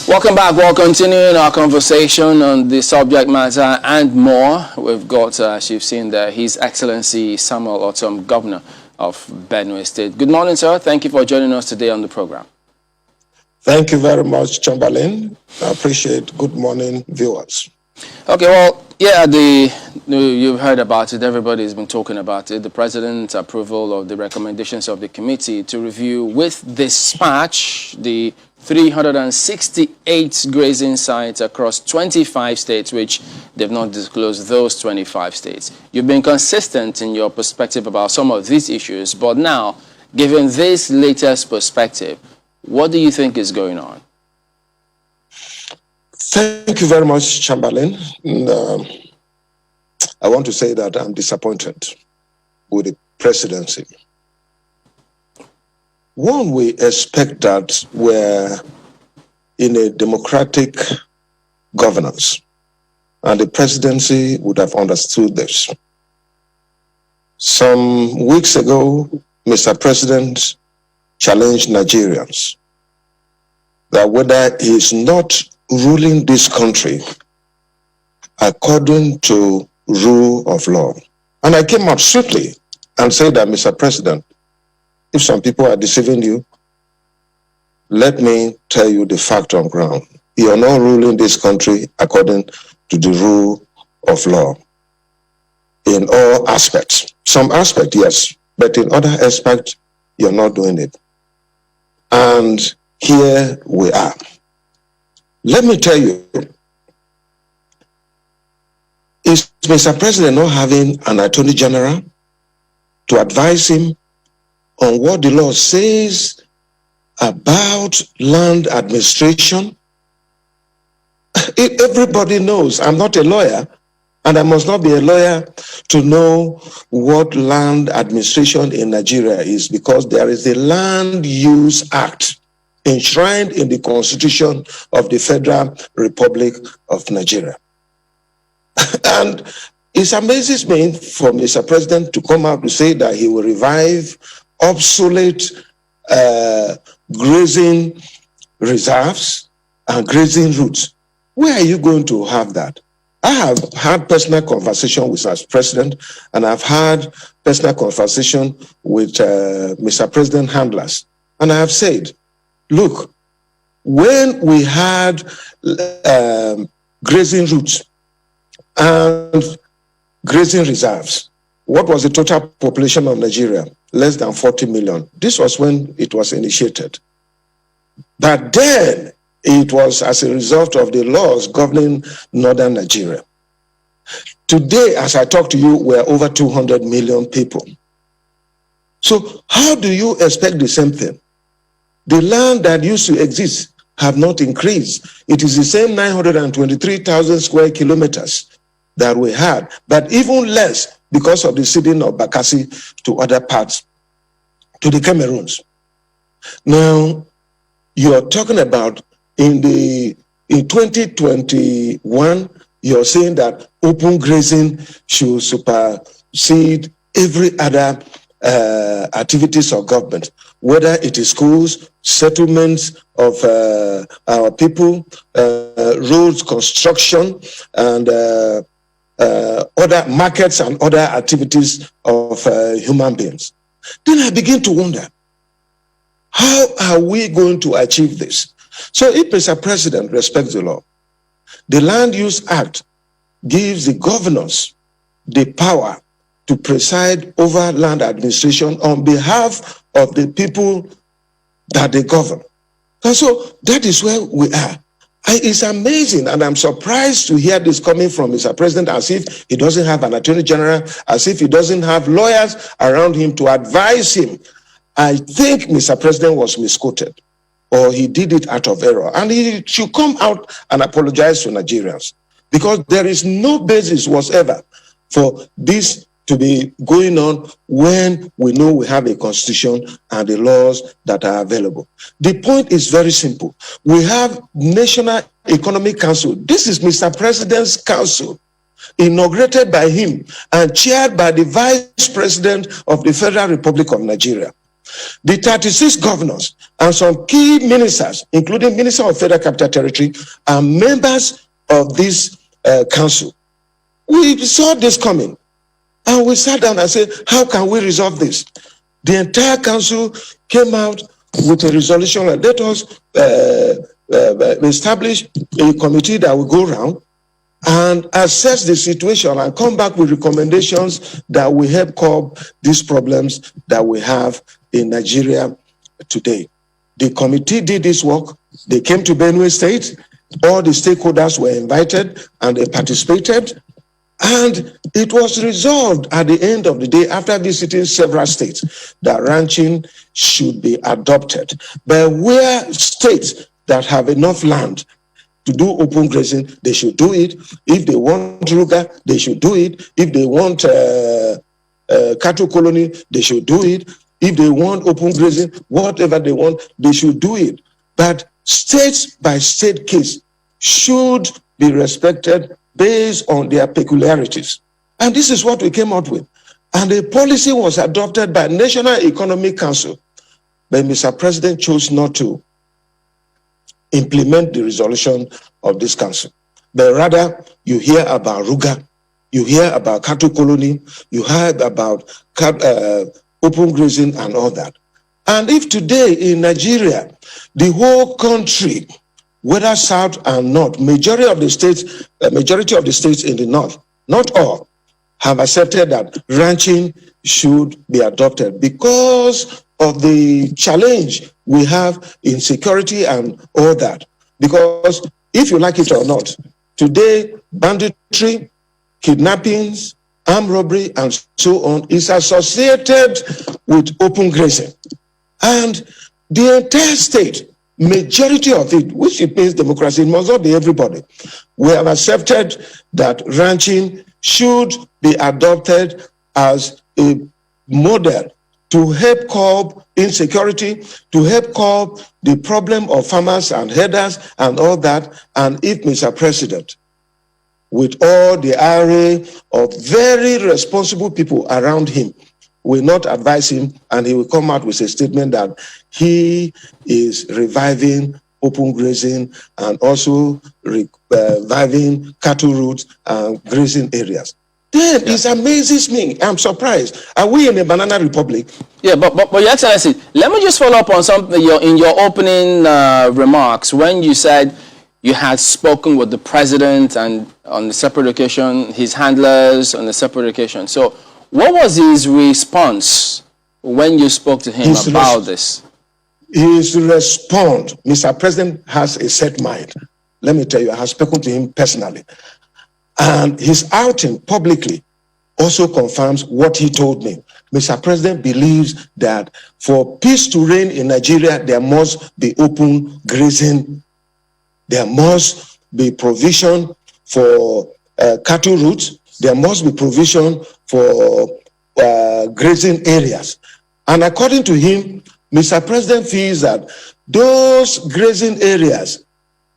Welcome back. We're continuing our conversation on the subject matter and more. We've got, as you've seen there, His Excellency Samuel Ortom, Governor of Benue State. Good morning, sir. Thank you for joining us today on the program. Thank you very much, Chamberlain. I appreciate. Good morning, viewers. Okay, well, yeah, you've heard about it. Everybody's been talking about it. The president's approval of the recommendations of the committee to review with dispatch the 368 grazing sites across 25 states, which they've not disclosed those 25 states. You've been consistent in your perspective about some of these issues, but now, given this latest perspective, what do you think is going on? Thank you very much, Chamberlain. I want to say that I'm disappointed with the presidency. One, we expect that we're in a democratic governance, and the presidency would have understood this. Some weeks ago, Mr. President challenged Nigerians that whether he is not ruling this country according to rule of law. And I came up swiftly and said that, Mr. President, if some people are deceiving you, let me tell you the fact on ground. You are not ruling this country according to the rule of law in all aspects. Some aspects, yes, but in other aspects, you're not doing it. And here we are. Let me tell you, is Mr. President not having an Attorney General to advise him on what the law says about land administration? Everybody knows. I'm not a lawyer, and I must not be a lawyer to know what land administration in Nigeria is, because there is the Land Use Act enshrined in the Constitution of the Federal Republic of Nigeria. And it amazes me for Mr. President to come out to say that he will revive obsolete grazing reserves and grazing routes. Where are you going to have that? I have had personal conversation with our president, and I've had personal conversation with Mr. President handlers. And I have said, look, when we had grazing routes and grazing reserves, what was the total population of Nigeria? Less than 40 million. This was when it was initiated. But then it was as a result of the laws governing northern Nigeria. Today, as I talk to you, we're over 200 million people. So how do you expect the same thing? The land that used to exist have not increased. It is the same 923,000 square kilometers that we had, but even less because of the ceding of Bakassi to other parts, to the Cameroons. Now, you are talking about in 2021, you're saying that open grazing should supersede every other activities of government, whether it is schools, settlements of our people, roads construction, and other markets and other activities of human beings. Then I begin to wonder, how are we going to achieve this? So if Mr. President respects the law, the Land Use Act gives the governors the power to preside over land administration on behalf of the people that they govern. And so that is where we are. It's amazing, and I'm surprised to hear this coming from Mr. President, as if he doesn't have an Attorney General, as if he doesn't have lawyers around him to advise him. I think Mr. President was misquoted, or he did it out of error, and he should come out and apologize to Nigerians, because there is no basis whatsoever for this to be going on when we know we have a constitution and the laws that are available. The point is very simple. We have National Economic Council. This is Mr. President's council, inaugurated by him and chaired by the Vice President of the Federal Republic of Nigeria. The 36 governors and some key ministers, including Minister of Federal Capital Territory, are members of this council. We saw this coming, and we sat down and said, how can we resolve this? The entire council came out with a resolution and let us establish a committee that will go around and assess the situation and come back with recommendations that will help curb these problems that we have in Nigeria today. The committee did this work. They came to Benue State. All the stakeholders were invited and they participated. And it was resolved at the end of the day, after visiting several states, that ranching should be adopted. But where states that have enough land to do open grazing, they should do it. If they want ruga, they should do it. If they want cattle colony, they should do it. If they want open grazing, whatever they want, they should do it. But state by state case should be respected based on their peculiarities. And this is what we came out with. And the policy was adopted by National Economic Council. But Mr. President chose not to implement the resolution of this council. But rather, you hear about ruga, you hear about cattle colony, you hear about open grazing and all that. And if today in Nigeria, the whole country, whether south and north, majority of the states in the north, not all, have accepted that ranching should be adopted because of the challenge we have in security and all that. Because if you like it or not, today banditry, kidnappings, armed robbery, and so on is associated with open grazing. And the entire state, majority of it, which it means democracy, it must not be everybody. We have accepted that ranching should be adopted as a model to help curb insecurity, to help curb the problem of farmers and herders and all that. And if Mr. President, with all the array of very responsible people around him, will not advise him, and he will come out with a statement that he is reviving open grazing and also reviving cattle routes and grazing areas. Then it amazes me. I'm surprised. Are we in a banana republic? Yeah, but Your Excellency, let me just follow up on something in your opening remarks when you said you had spoken with the president and on a separate occasion, his handlers on a separate occasion. So what was his response when you spoke to him about this? His response, Mr. President has a set mind. Let me tell you, I have spoken to him personally. And his outing publicly also confirms what he told me. Mr. President believes that for peace to reign in Nigeria, there must be open grazing. There must be provision for cattle routes. There must be provision for grazing areas. And according to him, Mr. President feels that those grazing areas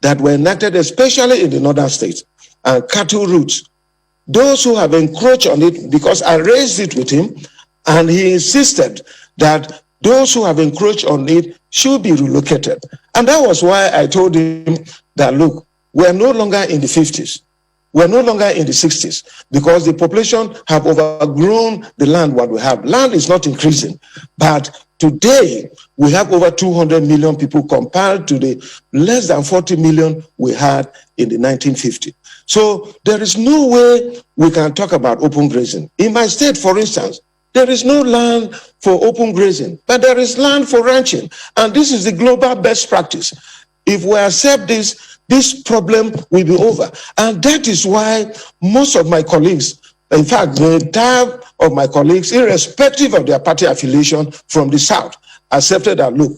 that were enacted, especially in the northern states, and cattle routes, those who have encroached on it, because I raised it with him, and he insisted that those who have encroached on it should be relocated. And that was why I told him that, look, we are no longer in the 50s. We're no longer in the 60s because the population have overgrown the land what we have. Land is not increasing, but today we have over 200 million people compared to the less than 40 million we had in the 1950s. So there is no way we can talk about open grazing. In my state, for instance, there is no land for open grazing, but there is land for ranching. And this is the global best practice. If we accept this problem will be over. And that is why most of my colleagues, in fact, the entire of my colleagues, irrespective of their party affiliation from the South, accepted that, look,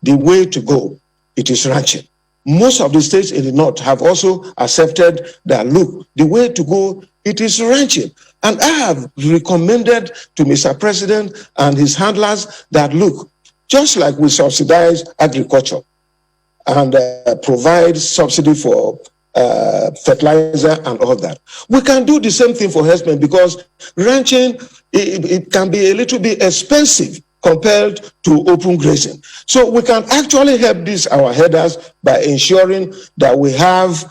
the way to go, it is ranching. Most of the states in the North have also accepted that, look, the way to go, it is ranching. And I have recommended to Mr. President and his handlers that, look, just like we subsidize agriculture, and provide subsidy for fertilizer and all that, we can do the same thing for herdsmen, because ranching, it can be a little bit expensive compelled to open grazing. So we can actually help our herders by ensuring that we have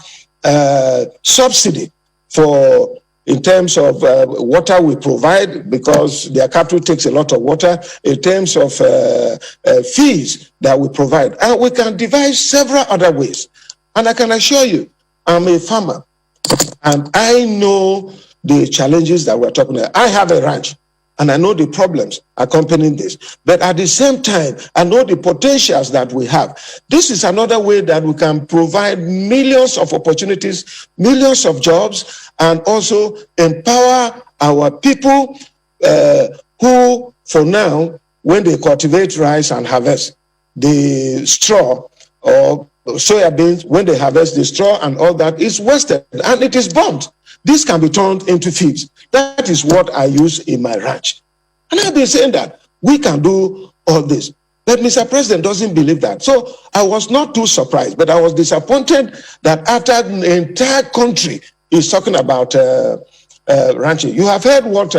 subsidy for in terms of water we provide, because their capital takes a lot of water, in terms of fees that we provide. And we can devise several other ways. And I can assure you, I'm a farmer, and I know the challenges that we're talking about. I have a ranch, and I know the problems accompanying this. But at the same time, I know the potentials that we have. This is another way that we can provide millions of opportunities, millions of jobs, and also empower our people who, for now, when they cultivate rice and harvest the straw or soya beans, when they harvest the straw and all that is wasted and it is burnt. This can be turned into feeds. That is what I use in my ranch. And I've been saying that we can do all this. But Mr. President doesn't believe that. So I was not too surprised, but I was disappointed that after the entire country is talking about ranching. You have heard what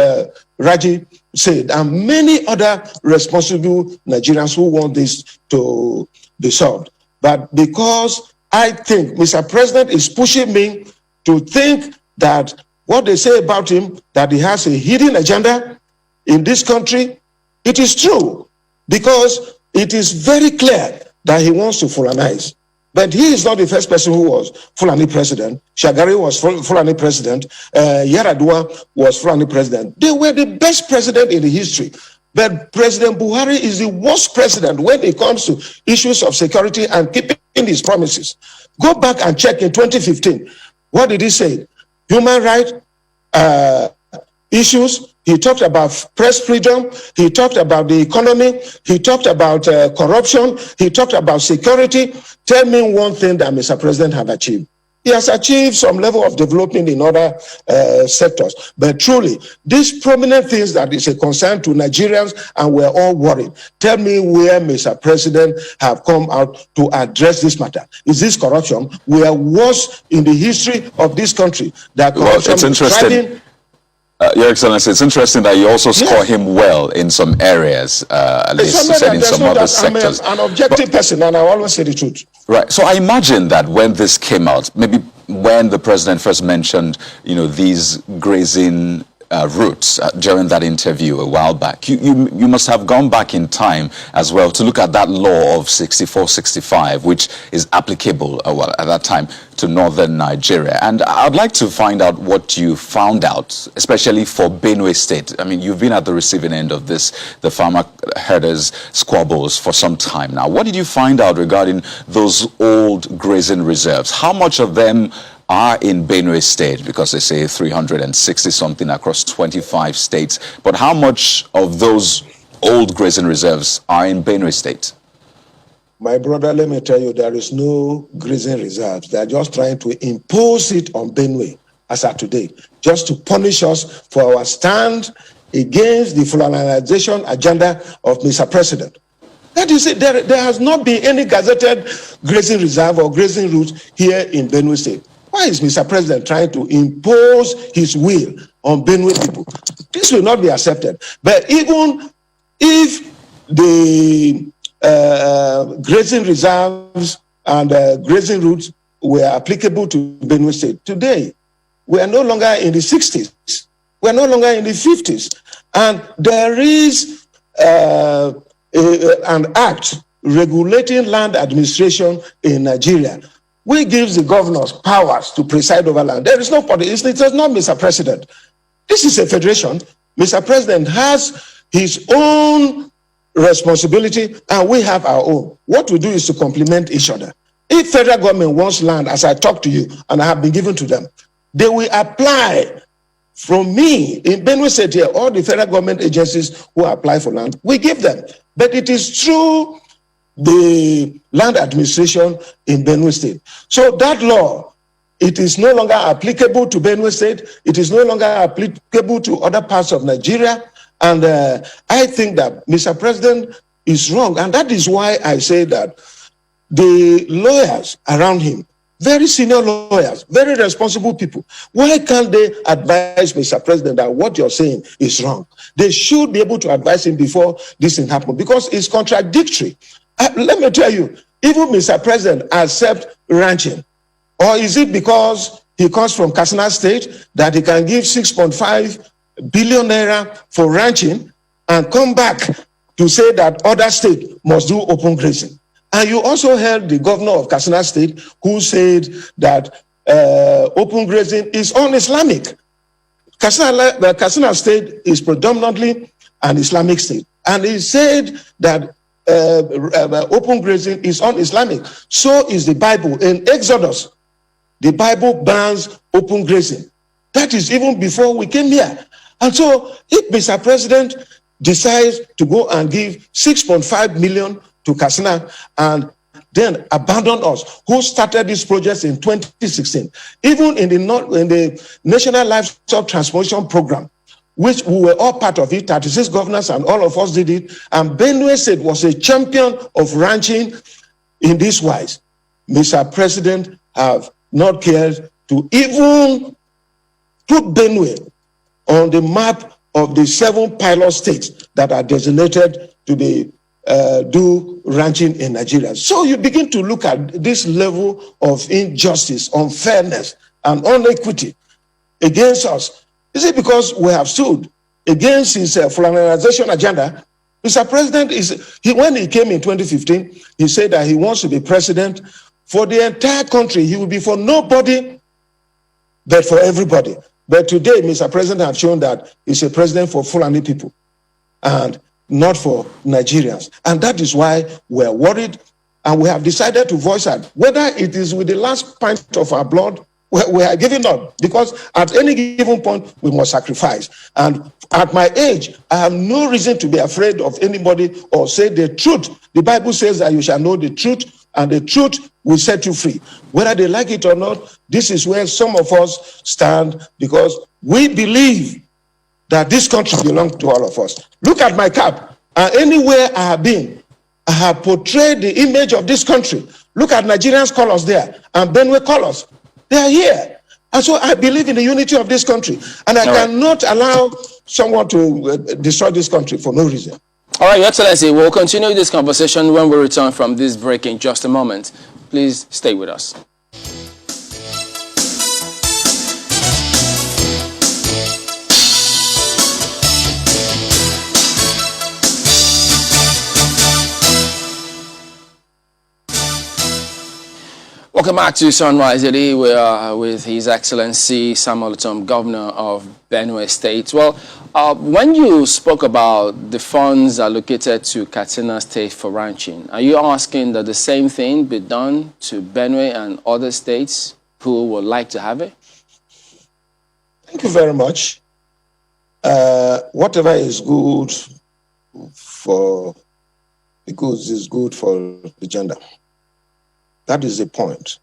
Raji said, and many other responsible Nigerians who want this to be solved. But because I think Mr. President is pushing me to think that what they say about him, that he has a hidden agenda in this country, it is true, because it is very clear that he wants to Fulanize. But he is not the first person who was Fulani president. Shagari was Fulani president. Yaradua was Fulani president. They were the best president in the history. But President Buhari is the worst president when it comes to issues of security and keeping his promises. Go back and check in 2015. What did he say? Human rights issues. He talked about press freedom. He talked about the economy. He talked about corruption. He talked about security. Tell me one thing that Mr. President have achieved. He has achieved some level of development in other sectors. But truly, these prominent things that is a concern to Nigerians, and we're all worried. Tell me where Mr. President have come out to address this matter. Is this corruption? We are worse in the history of this country. That corruption it's interesting. Your Excellency, it's interesting that you also score him well in some areas, at least in some other sectors. I'm an objective person, and I always say the truth. Right. So I imagine that when this came out, maybe when the president first mentioned, these grazing routes during that interview a while back, you must have gone back in time as well to look at that law of 64-65, which is applicable at that time to northern Nigeria. And I'd like to find out what you found out, especially for Benue State. I mean, you've been at the receiving end of this, the farmer herders squabbles, for some time now. What did you find out regarding those old grazing reserves? How much of them are in Benue State? Because they say 360 something across 25 states. But how much of those old grazing reserves are in Benue State? My brother, let me tell you, there is no grazing reserves. They are just trying to impose it on Benue as of today, just to punish us for our stand against the Fulanization agenda of Mr. President. That is it. There has not been any gazetted grazing reserve or grazing routes here in Benue State. Why is Mr. President trying to impose his will on Benue people? This will not be accepted. But even if the grazing reserves and grazing routes were applicable to Benue State, today we are no longer in the 60s. We are no longer in the 50s. And there is an act regulating land administration in Nigeria, which gives the governors powers to preside over land. There is no politics. It is not Mr. President. This is a federation. Mr. President has his own responsibility, and we have our own. What we do is to complement each other. If federal government wants land, as I talk to you, and I have been given to them, they will apply. From me, in Benue State here, all the federal government agencies who apply for land, we give them. But it is through the land administration in Benue State. So that law, it is no longer applicable to Benue State. It is no longer applicable to other parts of Nigeria. And I think that Mr. President is wrong. And that is why I say that the lawyers around him, very senior lawyers, very responsible people. Why can't they advise Mr. President that what you're saying is wrong? They should be able to advise him before this thing happens, because it's contradictory. Let me tell you, even Mr. President accepts ranching. Or is it because he comes from Katsina State that he can give 6.5 billion naira for ranching and come back to say that other states must do open grazing? And you also heard the governor of Katsina State who said that open grazing is un-Islamic. Katsina State is predominantly an Islamic state. And he said that open grazing is un-Islamic. So is the Bible. In Exodus, the Bible bans open grazing. That is even before we came here. And so if Mr. President decides to go and give 6.5 million to Katsina and then abandon us, who started this project in 2016, even in the National Livestock Transformation Program, which we were all part of it, 36 governors and all of us did it, and Benue State was a champion of ranching in this wise. Mr. President have not cared to even put Benue on the map of the 7 pilot states that are designated to be do ranching in Nigeria. So you begin to look at this level of injustice, unfairness, and inequity against us. Is it because we have stood against his colonization agenda? Mr. President, when he came in 2015, he said that he wants to be president for the entire country. He will be for nobody, but for everybody. But today, Mr. President has shown that he's a president for Fulani people and not for Nigerians. And that is why we're worried, and we have decided to voice out. Whether it is with the last pint of our blood, we are giving up, because at any given point, we must sacrifice. And at my age, I have no reason to be afraid of anybody or say the truth. The Bible says that you shall know the truth, and the truth will set you free. Whether they like it or not, this is where some of us stand, because we believe that this country belongs to all of us. Look at my cap. Anywhere I have been, I have portrayed the image of this country. Look at Nigerians' colors there and Benue colors. They are here. And so I believe in the unity of this country. And I cannot allow someone to destroy this country for no reason. All right, Your Excellency, we'll continue this conversation when we return from this break in just a moment. Please stay with us. Welcome back to Sunrise Daily. We are with His Excellency Samuel Ortom, Governor of Benue State. Well, when you spoke about the funds allocated to Katsina State for ranching, are you asking that the same thing be done to Benue and other states who would like to have it? Thank you very much. Whatever is good for the goods is good for the gender. That is the point.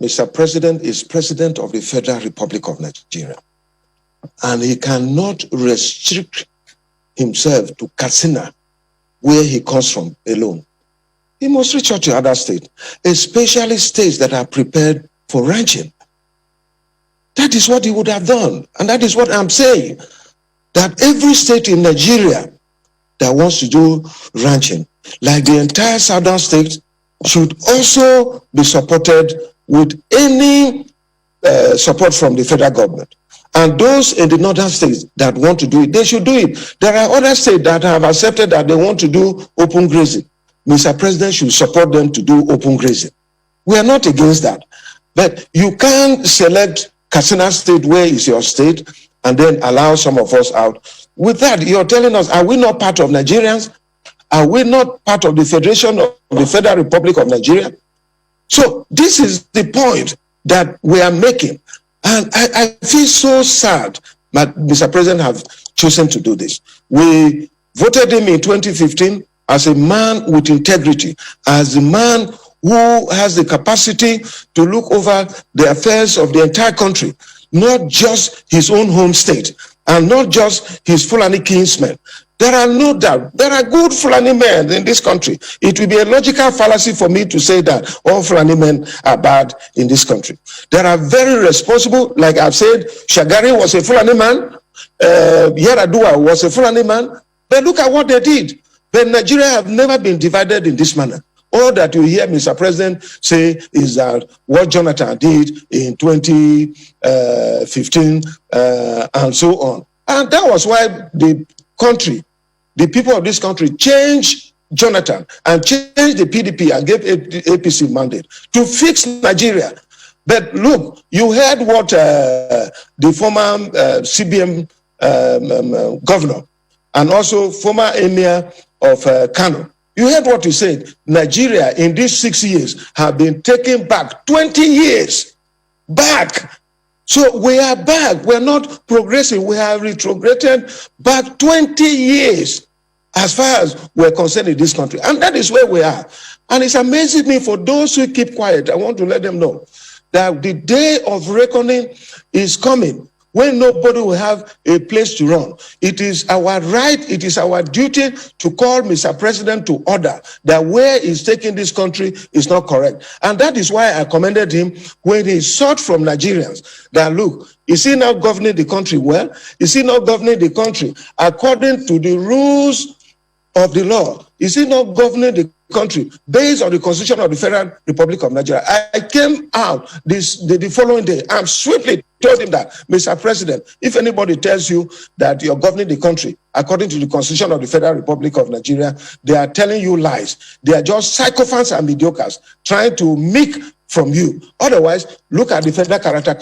Mr. President is President of the Federal Republic of Nigeria, and he cannot restrict himself to Katsina, where he comes from, alone. He must reach out to other states, especially states that are prepared for ranching. That is what he would have done, and that is what I'm saying, that every state in Nigeria that wants to do ranching, like the entire southern states, should also be supported with any support from the federal government. And those in the northern states that want to do it, they should do it. There are other states that have accepted that they want to do open grazing. Mr. President should support them to do open grazing. We are not against that. But you can't select Katsina State, where is your state, and then allow some of us out. With that, you're telling us, are we not part of Nigerians? Are we not part of the Federation of the Federal Republic of Nigeria? So this is the point that we are making. And I feel so sad that Mr. President have chosen to do this. We voted him in 2015 as a man with integrity, as a man who has the capacity to look over the affairs of the entire country, not just his own home state. and not just his Fulani kinsmen. There are no doubt, there are good Fulani men in this country. It will be a logical fallacy for me to say that all Fulani men are bad in this country. There are very responsible, like I've said, Shagari was a Fulani man, Yaradua was a Fulani man, but look at what they did. But Nigeria have never been divided in this manner. All that you hear Mr. President say is that what Jonathan did in 2015 and so on. And that was why the people of this country changed Jonathan and changed the PDP and gave APC mandate to fix Nigeria. But look, you heard what the former CBM governor and also former emir of Kano, you heard what he said. Nigeria in these 6 years have been taken back 20 years back. So we are back. We're not progressing. We have retrograded back 20 years as far as we're concerned in this country. And that is where we are. And it's amazing me for those who keep quiet. I want to let them know that the day of reckoning is coming when nobody will have a place to run. It is our right, it is our duty to call Mr. President to order that where he's taking this country is not correct. And that is why I commended him when he sought from Nigerians that, look, is he now governing the country well? Is he not governing the country according to the rules of the law? Is he not governing the country based on the Constitution of the Federal Republic of Nigeria? I came out the following day and swiftly told him that, Mr. President, if anybody tells you that you're governing the country according to the Constitution of the Federal Republic of Nigeria, they are telling you lies. They are just sycophants and mediocres trying to make from you. Otherwise, look at the Federal Character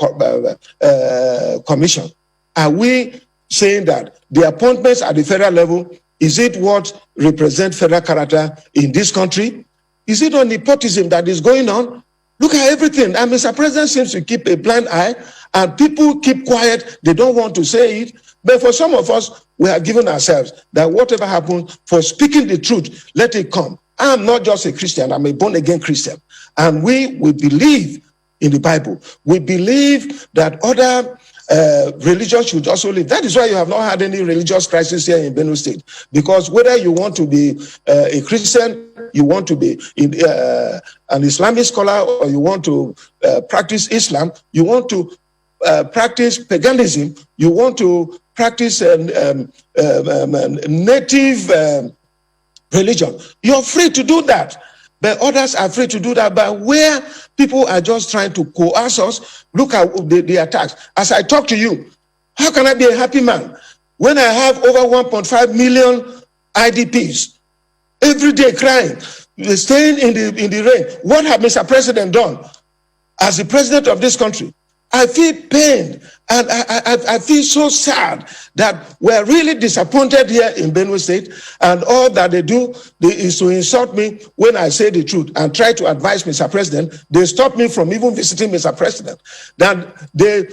Commission. Are we saying that the appointments at the federal level, is it what represents federal character in this country? Is it on nepotism that is going on? Look at everything. And Mr. President seems to keep a blind eye, and people keep quiet. They don't want to say it. But for some of us, we have given ourselves that whatever happens, for speaking the truth, let it come. I'm not just a Christian. I'm a born-again Christian. And we believe in the Bible. We believe that other religions should also live. That is why you have not had any religious crisis here in Benue State. Because whether you want to be a Christian, you want to be an Islamic scholar, or you want to practice Islam, you want to practice paganism, you want to practice native religion, you're free to do that. But others are free to do that. But where people are just trying to coerce us, look at the attacks. As I talk to you, how can I be a happy man when I have over 1.5 million IDPs every day crying, staying in the rain? What have Mr. President done as the president of this country? I feel pain, and I feel so sad that we're really disappointed here in Benue State, and all that they do is to insult me when I say the truth and try to advise Mr. President. They stop me from even visiting Mr. President. That they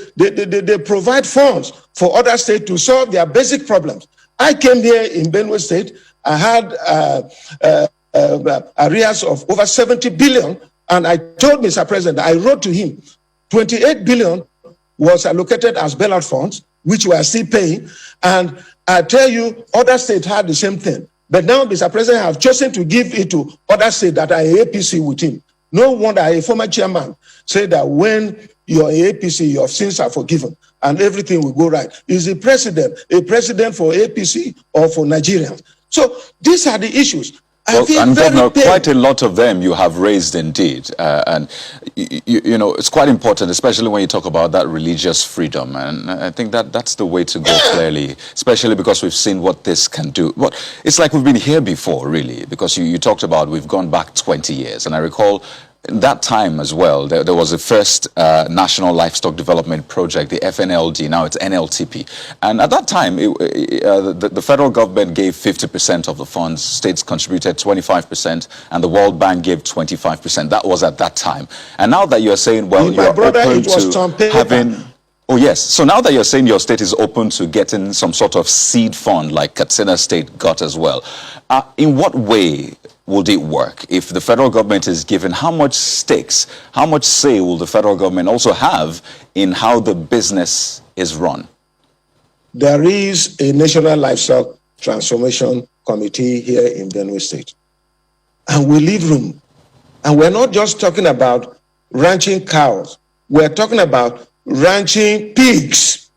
provide funds for other states to solve their basic problems. I came here in Benue State. I had arrears of over 70 billion, and I told Mr. President, I wrote to him, 28 billion was allocated as bailout funds, which we are still paying. And I tell you, other states had the same thing. But now Mr. President has chosen to give it to other states that are APC with him. No wonder a former chairman said that when you're APC, your sins are forgiven and everything will go right. Is the president a president for APC or for Nigerians? So these are the issues. Well, and Governor, quite a lot of them you have raised indeed. And, you know, it's quite important, especially when you talk about that religious freedom. And I think that's the way to go clearly, especially because we've seen what this can do. But it's like we've been here before, really, because you talked about we've gone back 20 years. And I recall that time as well, there was the first National Livestock Development Project, the FNLD, now it's NLTP. And at that time, the federal government gave 50% of the funds, states contributed 25%, and the World Bank gave 25%. That was at that time. And now that you're saying, well, you're open to having... Oh, yes. So now that you're saying your state is open to getting some sort of seed fund like Katsina State got as well, in what way would it work? If the federal government is given, how much stakes, how much say will the federal government also have in how the business is run? there is a National Livestock Transformation Committee here in Benue State. And we leave room. And we're not just talking about ranching cows. We're talking about ranching pigs.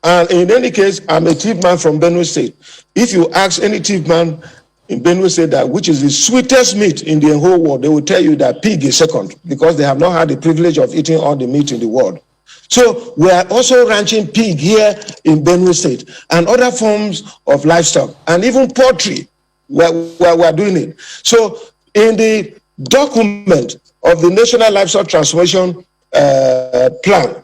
And in any case, I'm a chief man from Benue State. If you ask any chief man in Benue State that which is the sweetest meat in the whole world, they will tell you that pig is second, because they have not had the privilege of eating all the meat in the world. So we are also ranching pig here in Benue State and other forms of livestock and even poultry. We're doing it. So in the document of the National Livestock Transformation Plan,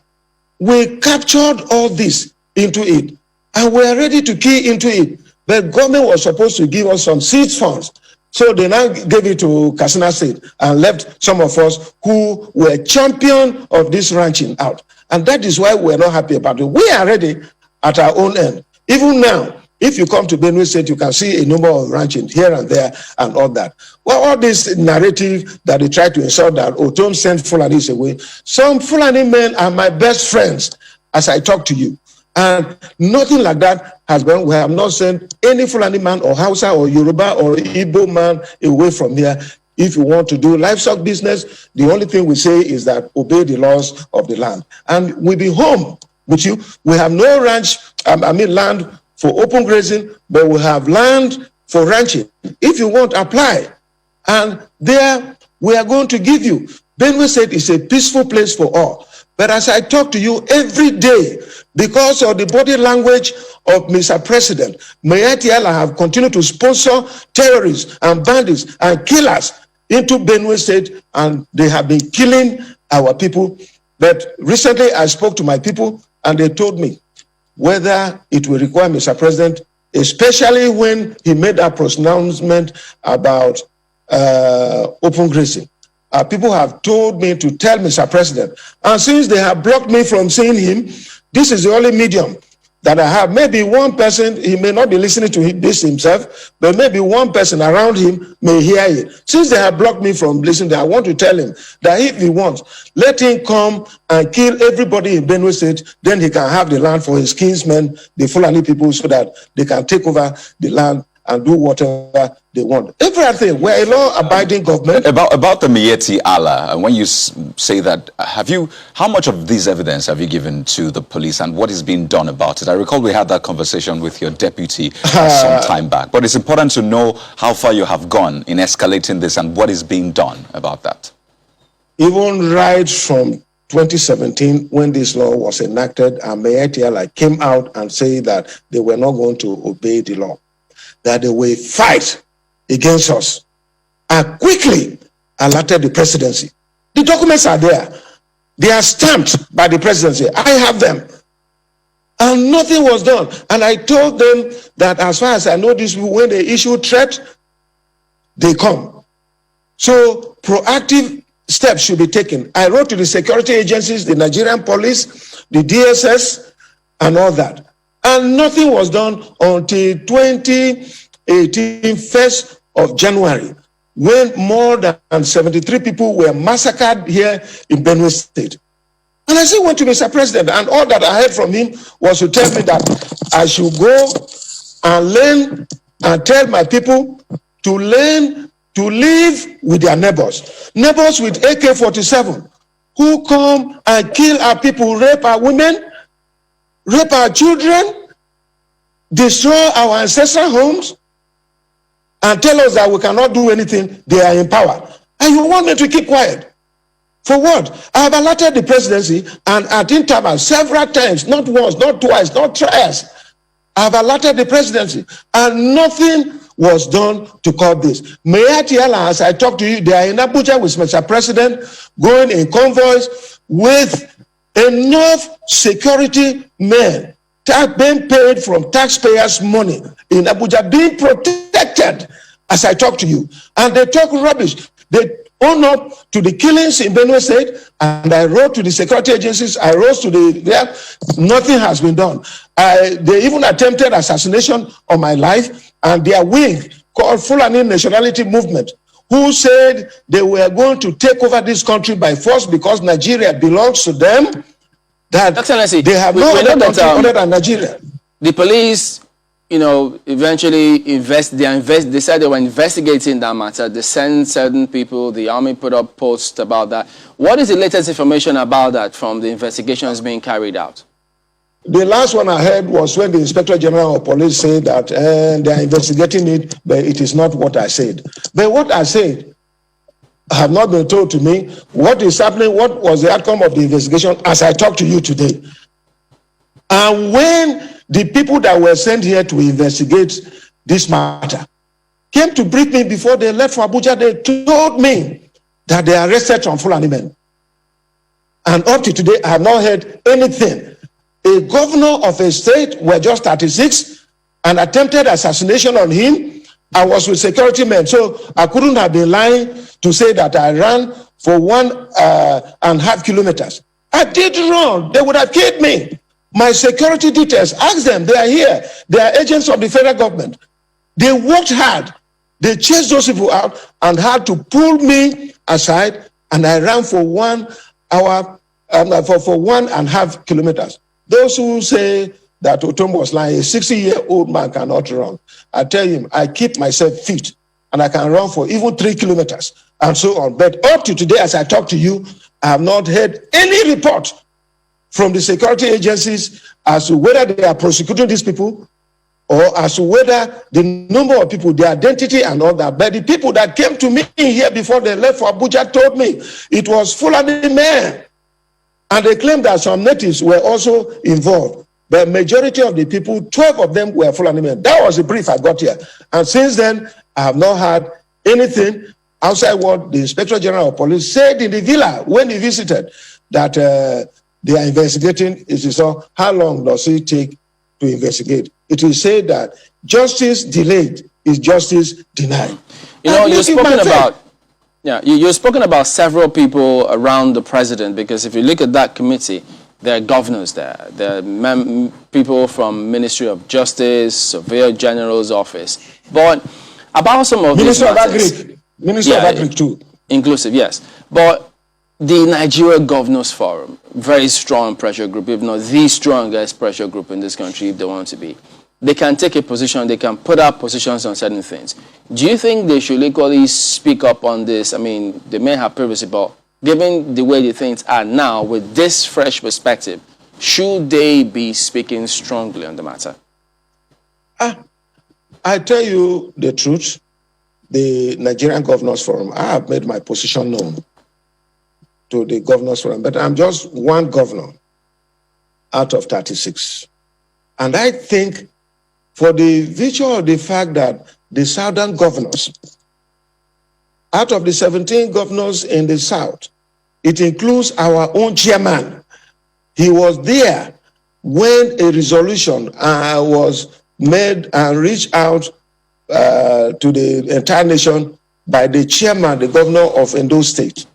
we captured all this into it, and we are ready to key into it. The government was supposed to give us some seed funds. So they now gave it to Katsina State and left some of us who were champion of this ranching out. And that is why we're not happy about it. We are ready at our own end. Even now, if you come to Benue State, you can see a number of ranching here and there and all that. Well, all this narrative that they try to insult that Ortom sent Fulanis away. Some Fulani men are my best friends as I talk to you. And nothing like that has been. We have not sent any Fulani man or Hausa or Yoruba or Igbo man away from here. If you want to do livestock business, the only thing we say is that obey the laws of the land. And we'll be home with you. We have no land for open grazing, but we have land for ranching. If you want, apply. And there we are going to give you. Benue State is a peaceful place for all. But as I talk to you every day, because of the body language of Mr. President, Mayatiala have continued to sponsor terrorists and bandits and killers into Benue State, and they have been killing our people. But recently I spoke to my people, and they told me whether it will require Mr. President, especially when he made that pronouncement about open grazing. People have told me to tell Mr. President, and since they have blocked me from seeing him, this is the only medium that I have. Maybe one person, he may not be listening to this himself, but maybe one person around him may hear it. Since they have blocked me from listening, I want to tell him that if he wants, let him come and kill everybody in Benue State, then he can have the land for his kinsmen, the Fulani people, so that they can take over the land and do whatever they want. Everything. We're a law-abiding government. About the Miyetti Allah, and when you say that, how much of this evidence have you given to the police, and what is being done about it? I recall we had that conversation with your deputy some time back, but it's important to know how far you have gone in escalating this and what is being done about that. Even right from 2017, when this law was enacted, and Miyetti Allah came out and said that they were not going to obey the law, that they will fight against us, and quickly alerted the presidency. The documents are there. They are stamped by the presidency. I have them. And nothing was done. And I told them that as far as I know, these people, when they issue threat, they come. So proactive steps should be taken. I wrote to the security agencies, the Nigerian police, the DSS, and all that. And nothing was done until 2018, 1st of January, when more than 73 people were massacred here in Benue State. And I still went to Mr. President, and all that I heard from him was to tell me that I should go and learn and tell my people to learn to live with their neighbors. Neighbors with AK-47 who come and kill our people, rape our women, rape our children, destroy our ancestral homes, and tell us that we cannot do anything. They are in power. And you want me to keep quiet? For what? I have alerted the presidency, and at intervals, several times, not once, not twice, not thrice, I have alerted the presidency, and nothing was done to curb this. Miyetti Allah, as I talk to you, they are in Abuja with Mr. President, going in convoys with enough security men being paid from taxpayers' money in Abuja, being protected as I talk to you. And they talk rubbish. They own up to the killings in Benue State, and I wrote to the security agencies, I wrote to nothing has been done. They even attempted assassination on my life, and their wing called Fulani Nationality Movement, who said they were going to take over this country by force because Nigeria belongs to them. that Excellency, they have no other country other than Nigeria. The police, eventually decided they were investigating that matter. They sent certain people, the army put up posts about that. What is the latest information about that from the investigations being carried out? The last one I heard was when the Inspector General of Police said that they are investigating it, but it is not what I said. But what I said have not been told to me. What is happening, what was the outcome of the investigation as I talk to you today. And when the people that were sent here to investigate this matter came to brief me before they left for Abuja, they told me that they arrested some Fulani men. And up to today, I have not heard anything. A governor of a state were just 36 and attempted assassination on him. I was with security men, so I couldn't have been lying to say that I ran for 1.5 kilometers. I did run. They would have killed me. My security details, ask them, they are here. They are agents of the federal government. They worked hard. They chased those people out and had to pull me aside, and I ran for 1 hour, for 1.5 kilometers. Those who say that Ortom was lying, a 60-year-old man cannot run. I tell him, I keep myself fit, and I can run for even 3 kilometers, and so on. But up to today, as I talk to you, I have not heard any report from the security agencies as to whether they are prosecuting these people or as to whether the number of people, their identity and all that. But the people that came to me here before they left for Abuja told me it was Fulani men. And they claimed that some natives were also involved. The majority of the people, 12 of them were Fulani men. That was the brief I got here. And since then, I have not had anything outside what the Inspector General of Police said in the villa when he visited, that they are investigating. It is all, how long does it take to investigate? It is said that justice delayed is justice denied. You've spoken about several people around the president, because if you look at that committee, there are governors there. There are people from Ministry of Justice, Surveyor General's office. But about some of these matters... Minister of Agric too. Inclusive, yes. But the Nigeria Governors Forum, very strong pressure group, if not the strongest pressure group in this country if they want to be. They can take a position, they can put up positions on certain things. Do you think they should equally speak up on this? I mean, they may have previously, but given the way the things are now, with this fresh perspective, should they be speaking strongly on the matter? I tell you the truth, the Nigerian Governors Forum, I have made my position known to the Governors Forum, but I'm just one governor out of 36. And I think for the virtue of the fact that the southern governors, out of the 17 governors in the south, it includes our own chairman. He was there when a resolution was made and reached out to the entire nation by the chairman, the governor of Edo State.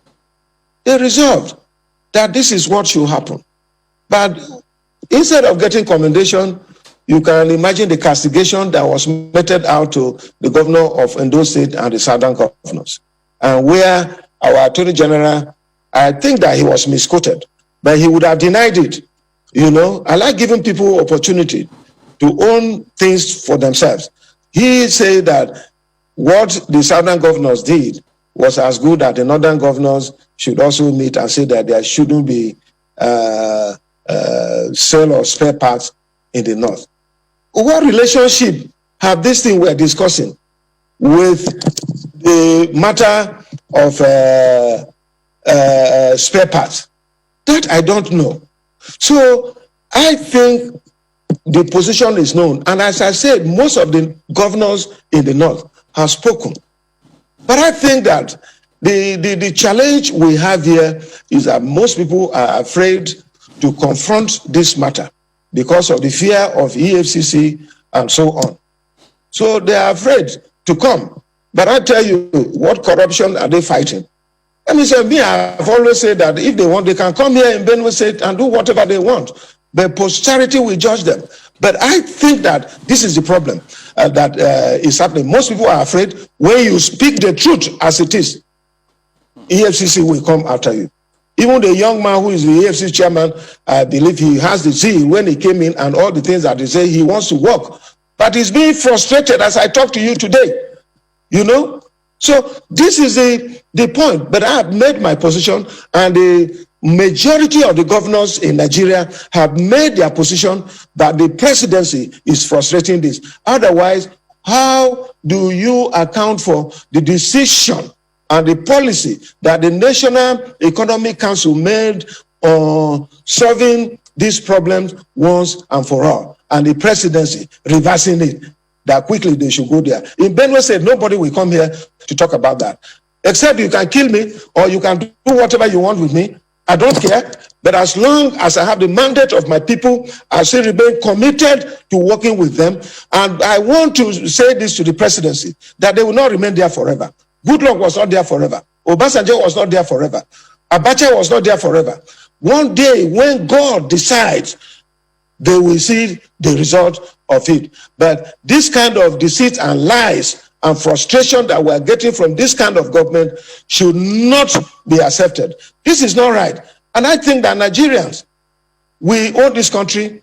They resolved that this is what should happen. But instead of getting commendation, you can imagine the castigation that was meted out to the governor of Edo State and the southern governors. And where our Attorney General, I think that he was misquoted, but he would have denied it. I like giving people opportunity to own things for themselves. He said that what the southern governors did was as good that the northern governors should also meet and say that there shouldn't be sale of spare parts in the north. What relationship have this thing we're discussing with the matter of spare parts? That I don't know. So I think the position is known. And as I said, most of the governors in the north have spoken. But I think that the challenge we have here is that most people are afraid to confront this matter because of the fear of EFCC and so on. So they are afraid to come. But I tell you, what corruption are they fighting? Let me say, I've always said that if they want, they can come here in Benue State and do whatever they want. But posterity will judge them. But I think that this is the problem that is happening. Most people are afraid when you speak the truth as it is, EFCC will come after you. Even the young man who is the AFC chairman, I believe he has the zeal when he came in and all the things that they say he wants to work. But he's being frustrated as I talk to you today. You know? So this is the point. But I have made my position, and the majority of the governors in Nigeria have made their position that the presidency is frustrating this. Otherwise, how do you account for the decision and the policy that the National Economic Council made on solving these problems once and for all, and the presidency reversing it, that quickly they should go there? In Benue State, nobody will come here to talk about that. Except you can kill me or you can do whatever you want with me. I don't care. But as long as I have the mandate of my people, I still remain committed to working with them. And I want to say this to the presidency, that they will not remain there forever. Goodluck was not there forever. Obasanjo was not there forever. Abacha was not there forever. One day, when God decides, they will see the result of it. But this kind of deceit and lies and frustration that we're getting from this kind of government should not be accepted. This is not right. And I think that Nigerians, we own this country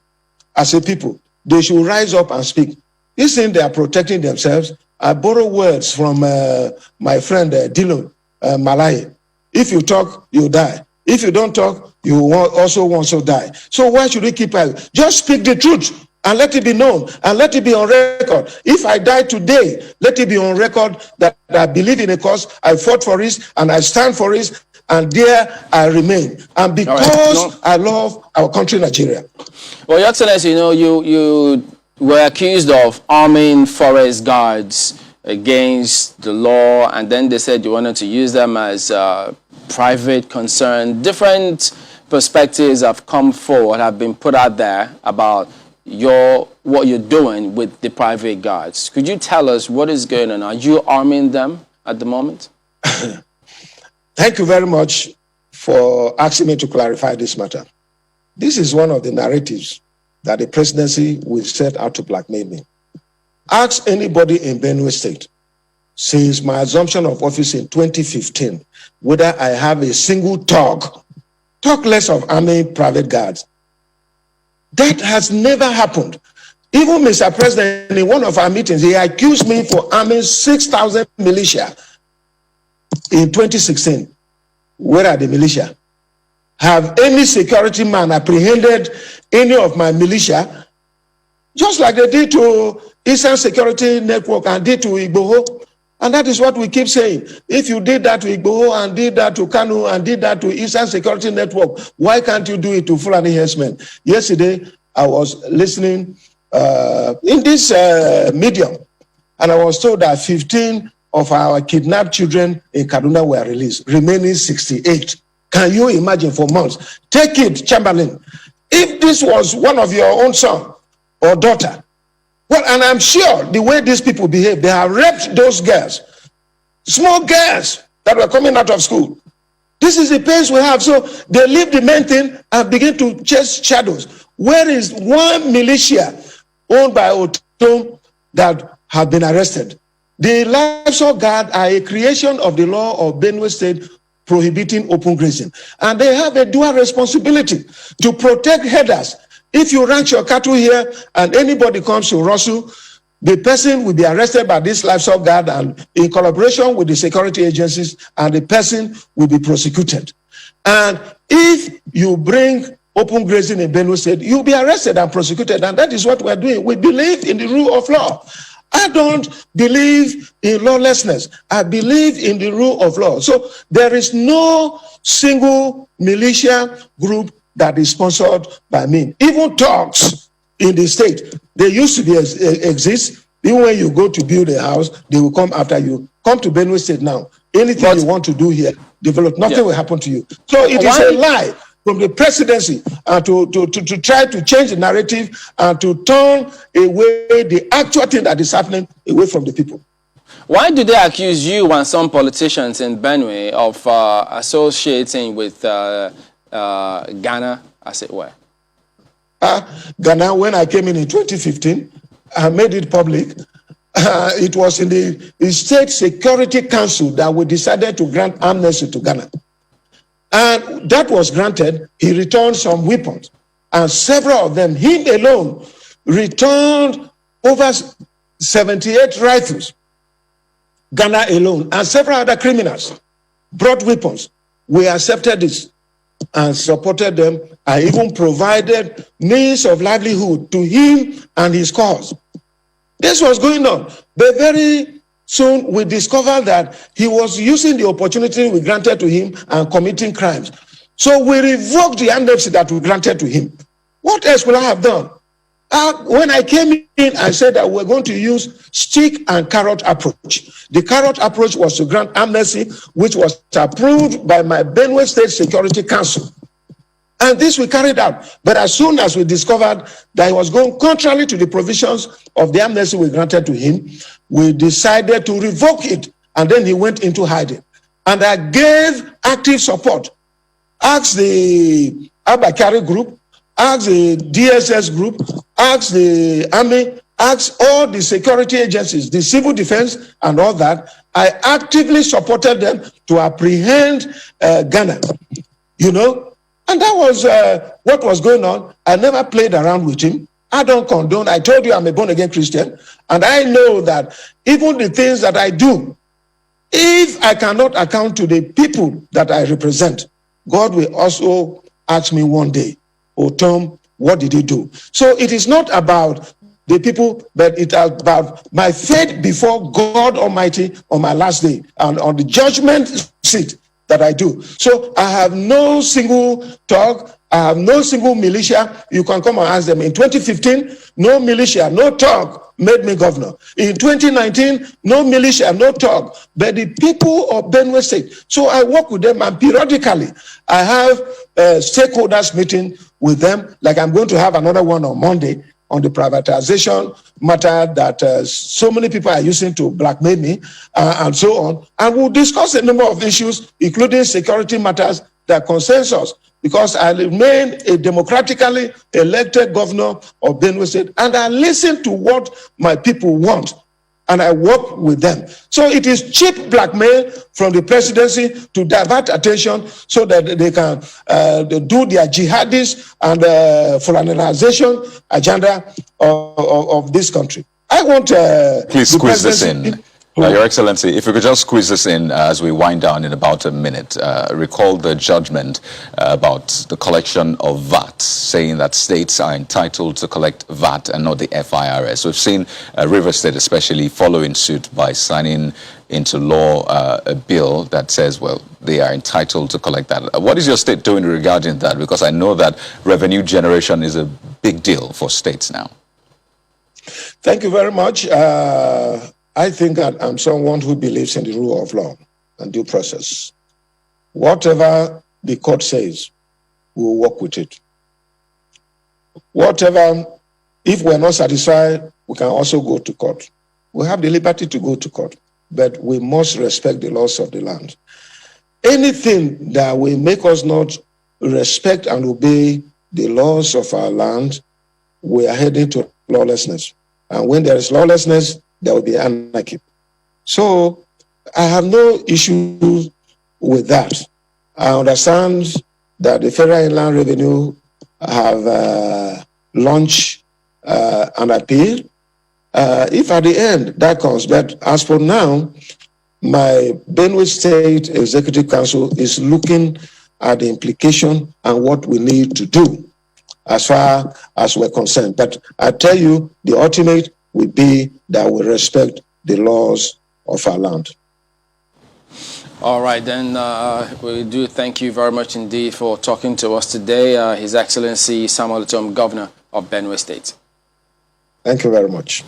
as a people. They should rise up and speak. This thing, they are protecting themselves. I borrow words from my friend Dillon Malai. If you talk, you die. If you don't talk, you also die. So why should we keep quiet? Just speak the truth and let it be known and let it be on record. If I die today, let it be on record that I believe in a cause, I fought for it, and I stand for it, and there I remain. And because I love our country, Nigeria. Well, Your Excellency, you were accused of arming forest guards against the law, and then they said you wanted to use them as private concern. Different perspectives have come forward, have been put out there about what you're doing with the private guards. Could you tell us what is going on? Are you arming them at the moment? Thank you very much for asking me to clarify this matter. This is one of the narratives that the presidency will set out to blackmail me. Ask anybody in Benue State, since my assumption of office in 2015, whether I have a single talk less of arming private guards. That has never happened. Even Mr. President, in one of our meetings, he accused me for arming 6,000 militia in 2016. Where are the militia? Have any security man apprehended any of my militia? Just like they did to Eastern Security Network and did to Igboho. And that is what we keep saying. If you did that to Igboho and did that to Kanu and did that to Eastern Security Network, why can't you do it to Fulani herdsmen? Yesterday, I was listening in this medium, and I was told that 15 of our kidnapped children in Kaduna were released, remaining 68. Can you imagine, for months? Take it, Chamberlain. If this was one of your own son or daughter, well, and I'm sure the way these people behave, they have raped those girls, small girls that were coming out of school. This is the pace we have. So they leave the main thing and begin to chase shadows. Where is one militia owned by Ortom that have been arrested? The livestock guard are a creation of the law of Benue State prohibiting open grazing. And they have a dual responsibility to protect herders. If you ranch your cattle here and anybody comes to Russell, the person will be arrested by this livestock guard and in collaboration with the security agencies, and the person will be prosecuted. And if you bring open grazing in Benue State, you'll be arrested and prosecuted. And that is what we're doing. We believe in the rule of law. I don't believe in lawlessness. I believe in the rule of law. So there is no single militia group that is sponsored by me. Even talks in the state, they used to exist. Even when you go to build a house, they will come after you. Come to Benue State now. Anything you want to do here, develop, nothing will happen to you. So it is a lie from the presidency to try to change the narrative and to turn away the actual thing that is happening away from the people. Why do they accuse you and some politicians in Benue of associating with Ghana, as it were? Ghana, when I came in 2015, I made it public. It was in the State Security Council that we decided to grant amnesty to Ghana. And that was granted. He returned some weapons. And several of them, him alone, returned over 78 rifles. Ghana alone, and several other criminals brought weapons. We accepted this and supported them. I even provided means of livelihood to him and his cause. This was going on. But very soon we discovered that he was using the opportunity we granted to him and committing crimes. So we revoked the amnesty that we granted to him. What else would I have done? When I came in, I said that we're going to use stick and carrot approach. The carrot approach was to grant amnesty, which was approved by my Benue State Security Council. And this we carried out. But as soon as we discovered that he was going contrary to the provisions of the amnesty we granted to him, we decided to revoke it. And then he went into hiding. And I gave active support. Asked the Abakari group, asked the DSS group, asked the army, asked all the security agencies, the civil defense and all that. I actively supported them to apprehend Ghana, you know. And that was what was going on. I never played around with him. I don't condone. I told you I'm a born-again Christian. And I know that even the things that I do, if I cannot account to the people that I represent, God will also ask me one day, Ortom, what did he do? So it is not about the people, but it's about my faith before God Almighty on my last day and on the judgment seat that I do. So I have no single talk. I have no single militia. You can come and ask them. In 2015, no militia, no talk made me governor. In 2019, no militia, no talk. But the people of Benue State. So I work with them, and periodically I have stakeholders meeting with them. Like I'm going to have another one on Monday on the privatization matter that so many people are using to blackmail me and so on. And we'll discuss a number of issues, including security matters that concerns us, because I remain a democratically elected governor of Benue State, and I listen to what my people want, and I work with them. So it is cheap blackmail from the presidency to divert attention so that they can do their jihadist and flanellization agenda of this country. I want please squeeze this in. Your Excellency, if you could just squeeze this in as we wind down in about a minute. Recall the judgment about the collection of VAT, saying that states are entitled to collect VAT and not the FIRS. We've seen Rivers State especially following suit by signing into law a bill that says, well, they are entitled to collect that. What is your state doing regarding that? Because I know that revenue generation is a big deal for states now. Thank you very much. I think that I'm someone who believes in the rule of law and due process. Whatever the court says, we'll work with it. Whatever, if we're not satisfied, we can also go to court. We have the liberty to go to court, but we must respect the laws of the land. Anything that will make us not respect and obey the laws of our land, we are heading to lawlessness. And when there is lawlessness, there will be anarchy. So I have no issue with that. I understand that the Federal Inland Revenue have launched an appeal. If at the end that comes, but as for now, my Benue State Executive Council is looking at the implication and what we need to do as far as we're concerned. But I tell you, the ultimate will be that we respect the laws of our land. All right, then we do thank you very much indeed for talking to us today, His Excellency Samuel Ortom, Governor of Benue State. Thank you very much.